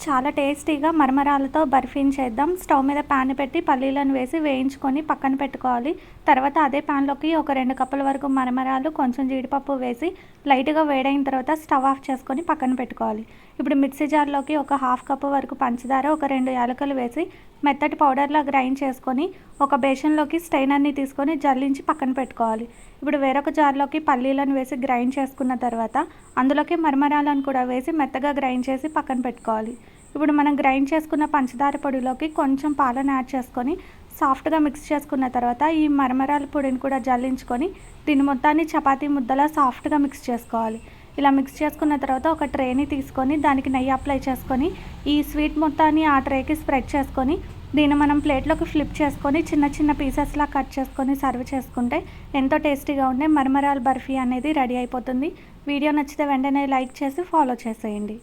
చాలా టేస్టీగా మరమరాలతో బర్ఫీని చేద్దాం. స్టవ్ మీద ప్యాన్ పెట్టి పల్లీలను వేసి వేయించుకొని పక్కన పెట్టుకోవాలి. తర్వాత అదే ప్యాన్లోకి ఒక 2 కప్పుల వరకు మరమరాలు, కొంచెం జీడిపప్పు వేసి లైట్గా వేడైన తర్వాత స్టవ్ ఆఫ్ చేసుకొని పక్కన పెట్టుకోవాలి. ఇప్పుడు మిక్సీ జార్లోకి ఒక 1/2 కప్పు వరకు పంచదార, ఒక 2 యాలకులు వేసి మెత్తటి పౌడర్లా గ్రైండ్ చేసుకొని ఒక బేషన్లోకి స్ట్రైనర్ని తీసుకొని జల్లించి పక్కన పెట్టుకోవాలి. ఇప్పుడు వేరొక జార్లోకి పల్లీలను వేసి గ్రైండ్ చేసుకున్న తర్వాత అందులోకి మరమరాలను కూడా వేసి మెత్తగా గ్రైండ్ చేసి పక్కన పెట్టుకోవాలి. ఇప్పుడు మనం గ్రైండ్ చేసుకున్న పంచదార పొడిలోకి కొంచెం పాలను యాడ్ చేసుకొని సాఫ్ట్గా మిక్స్ చేసుకున్న తర్వాత ఈ మరమరాల పొడిని కూడా జల్లించుకొని దీని మొత్తాన్ని చపాతీ ముద్దలా సాఫ్ట్గా మిక్స్ చేసుకోవాలి. ఇలా మిక్స్ చేసుకున్న తర్వాత ఒక ట్రేని తీసుకొని దానికి నెయ్యి అప్లై చేసుకొని ఈ స్వీట్ మొత్తాన్ని ఆ ట్రేకి స్ప్రెడ్ చేసుకొని దీన్ని మనం ప్లేట్లోకి ఫ్లిప్ చేసుకొని చిన్న చిన్న పీసెస్లా కట్ చేసుకొని సర్వ్ చేసుకుంటే ఎంతో టేస్టీగా ఉండే మరమరాల బర్ఫీ అనేది రెడీ అయిపోతుంది. వీడియో నచ్చితే వెంటనే లైక్ చేసి ఫాలో చేసేయండి.